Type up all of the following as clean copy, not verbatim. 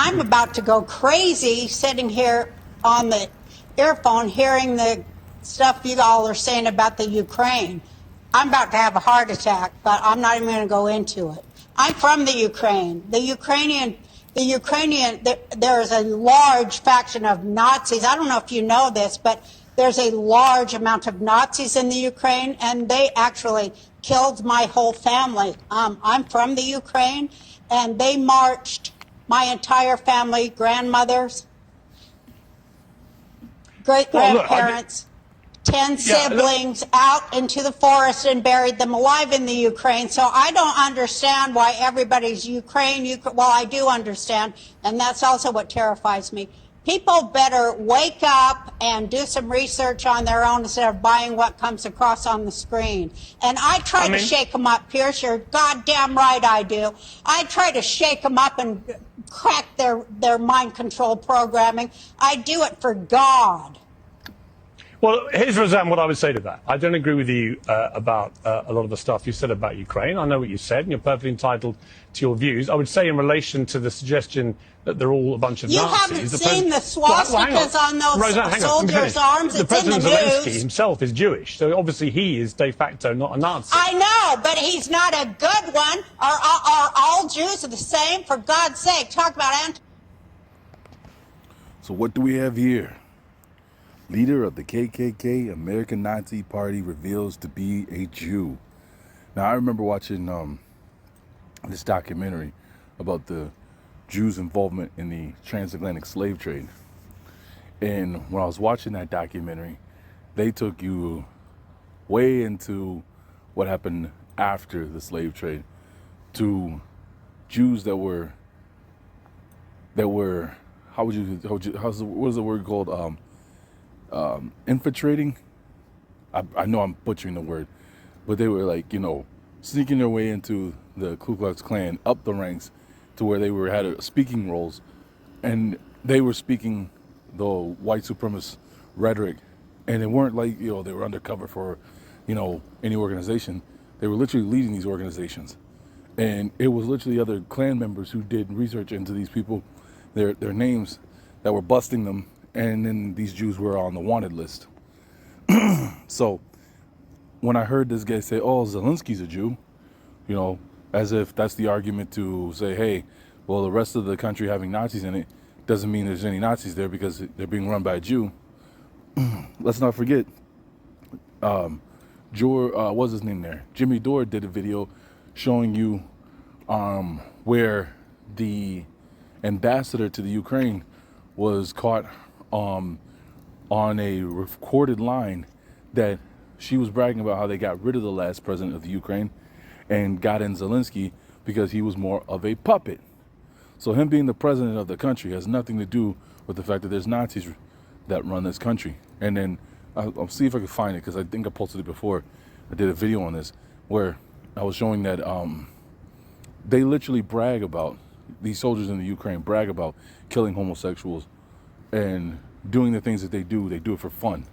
I'm about to go crazy sitting here on the earphone hearing the stuff you all are saying about the Ukraine. I'm about to have a heart attack, but I'm not even going to go into it. I'm from the Ukraine. There is a large faction of Nazis. I don't know if you know this, but there's a large amount of Nazis in the Ukraine, and they actually killed my whole family. I'm from the Ukraine, and they marched my entire family, grandmothers, great-grandparents, 10 siblings out into the forest and buried them alive in the Ukraine. So I don't understand why everybody's Ukraine. Well, I do understand, and that's also what terrifies me. People better wake up and do some research on their own instead of buying what comes across on the screen. And I try to shake them up, Pierce. You're goddamn right I do. I try to shake them up and crack their mind control programming. I do it for God. Well, here's, Roseanne, what I would say to that. I don't agree with you about a lot of the stuff you said about Ukraine. I know what you said, and you're perfectly entitled to your views. I would say in relation to the suggestion that they're all a bunch of Nazis. You haven't seen the swastikas on those Roseanne, soldiers' arms? The It's in the President Zelensky news. himself is Jewish, so obviously he is de facto not a Nazi. I know, but he's not a good one. Are all Jews the same? For God's sake, talk about anti. So what do we have here? Leader of the KKK, American Nazi Party, reveals to be a Jew. Now, I remember watching this documentary about the Jews' involvement in the transatlantic slave trade. And when I was watching that documentary, they took you way into what happened after the slave trade to Jews that were what is the word called? Infiltrating. I know I'm butchering the word, but they were like, sneaking their way into the Ku Klux Klan up the ranks to where they had speaking roles, and they were speaking the white supremacist rhetoric, and it weren't like they were undercover for any organization. They were literally leading these organizations, and it was literally other Klan members who did research into these people, their names, that were busting them. And then these Jews were on the wanted list. So when I heard this guy say, oh, Zelensky's a Jew, as if that's the argument to say, hey, well, the rest of the country having Nazis in it doesn't mean there's any Nazis there because they're being run by a Jew. Let's not forget, what's his name there? Jimmy Dore did a video showing you where the ambassador to the Ukraine was caught on a recorded line that she was bragging about how they got rid of the last president of the Ukraine and got in Zelensky because he was more of a puppet. So him being the president of the country has nothing to do with the fact that there's Nazis that run this country. And then I'll see if I can find it, because I think I posted it before. I did a video on this where I was showing that they literally brag about, these soldiers in the Ukraine brag about killing homosexuals and doing the things that they do it for fun,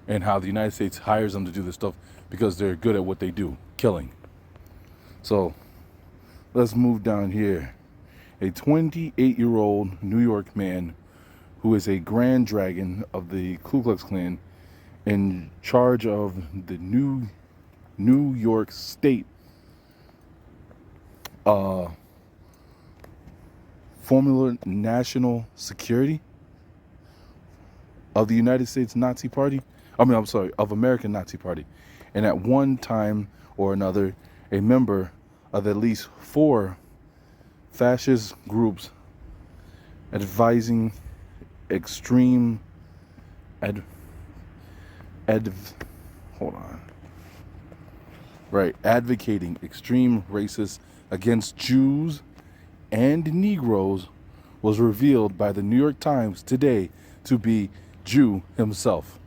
and how the United States hires them to do this stuff because they're good at what they do, killing. So let's move down here. A 28-year-old New York man who is a grand dragon of the Ku Klux Klan in charge of the New York State Formula National Security of the United States Nazi Party. Of American Nazi Party. And at one time or another, a member of at least 4 fascist groups advising extreme advocating extreme racist against Jews and Negroes was revealed by the New York Times today to be Jew himself.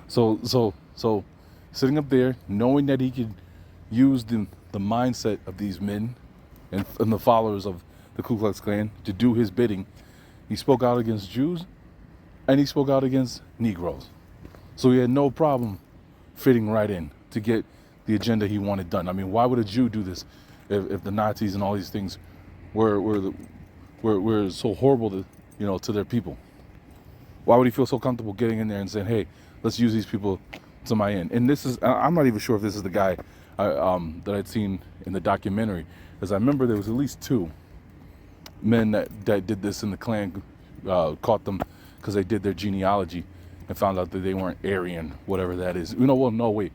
So sitting up there, knowing that he could use the mindset of these men and the followers of the Ku Klux Klan to do his bidding, he spoke out against Jews and he spoke out against Negroes. So he had no problem fitting right in to get the agenda he wanted done. I mean, why would a Jew do this if the Nazis and all these things were so horrible to, to their people? Why would he feel so comfortable getting in there and saying, "Hey, let's use these people to my end"? And this is, I'm not even sure if this is the guy that I'd seen in the documentary, because I remember there was at least two men that did this in the Klan, caught them because they did their genealogy and found out that they weren't Aryan, whatever that is. Well, no, wait.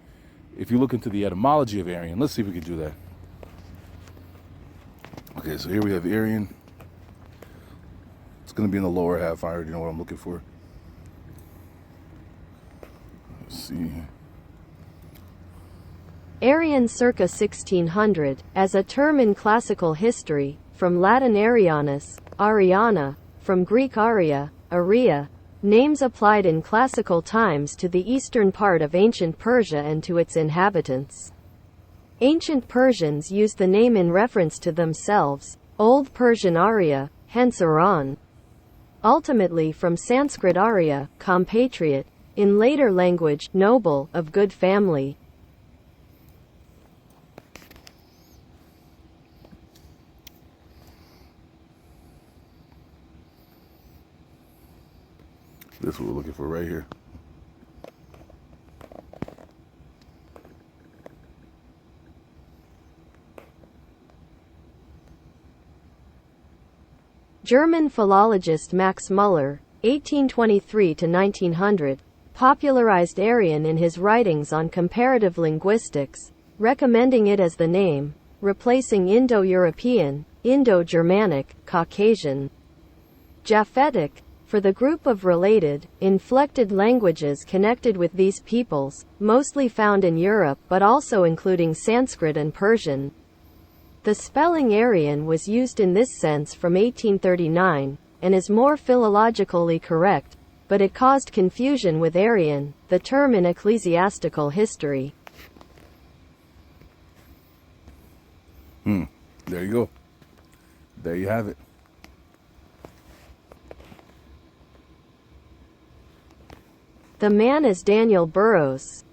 If you look into the etymology of Aryan, let's see if we can do that. Okay, so here we have Aryan. It's going to be in the lower half. I already know what I'm looking for. Let's see. Aryan circa 1600, as a term in classical history, from Latin Arianus, Ariana, from Greek aria, aria, names applied in classical times to the eastern part of ancient Persia and to its inhabitants. Ancient Persians used the name in reference to themselves, Old Persian Arya, hence Iran. Ultimately from Sanskrit Arya, compatriot, in later language, noble, of good family. This is what we're looking for right here. German philologist Max Muller, 1823 to 1900, popularized Aryan in his writings on comparative linguistics, recommending it as the name, replacing Indo-European, Indo-Germanic, Caucasian, Japhetic, for the group of related, inflected languages connected with these peoples, mostly found in Europe but also including Sanskrit and Persian. The spelling Aryan was used in this sense from 1839, and is more philologically correct, but it caused confusion with Arian, the term in ecclesiastical history. There you go. There you have it. The man is Daniel Burroughs,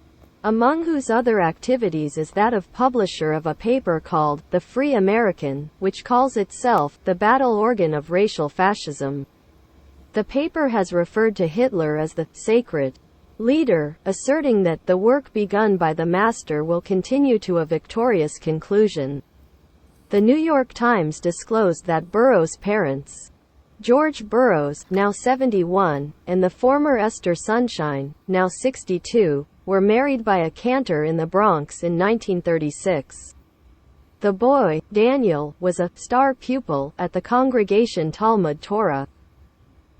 among whose other activities is that of publisher of a paper called The Free American, which calls itself the battle organ of racial fascism. The paper has referred to Hitler as the sacred leader, asserting that the work begun by the master will continue to a victorious conclusion. The New York Times disclosed that Burroughs' parents, George Burroughs, now 71, and the former Esther Sunshine, now 62, were married by a cantor in the Bronx in 1936. The boy, Daniel, was a star pupil at the Congregation Talmud Torah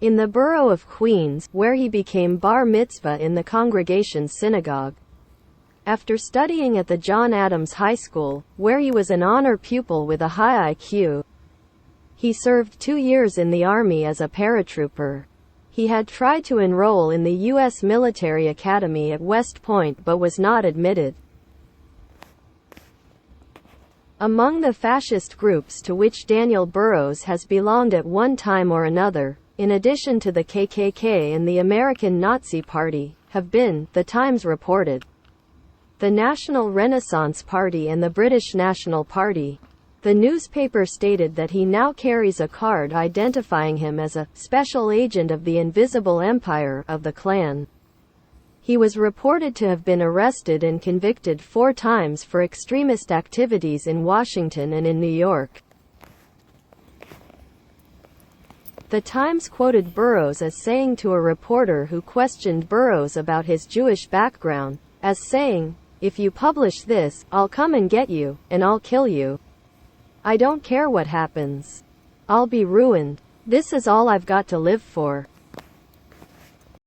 in the borough of Queens, where he became bar mitzvah in the congregation's synagogue. After studying at the John Adams High School, where he was an honor pupil with a high IQ, he served 2 years in the Army as a paratrooper. He had tried to enroll in the U.S. Military Academy at West Point but was not admitted. Among the fascist groups to which Daniel Burroughs has belonged at one time or another, in addition to the KKK and the American Nazi Party, have been, the Times reported, the National Renaissance Party and the British National Party. The newspaper stated that he now carries a card identifying him as a special agent of the Invisible Empire of the Klan. He was reported to have been arrested and convicted 4 times for extremist activities in Washington and in New York. The Times quoted Burroughs as saying to a reporter who questioned Burroughs about his Jewish background, as saying, "If you publish this, I'll come and get you, and I'll kill you. I don't care what happens. I'll be ruined. This is all I've got to live for."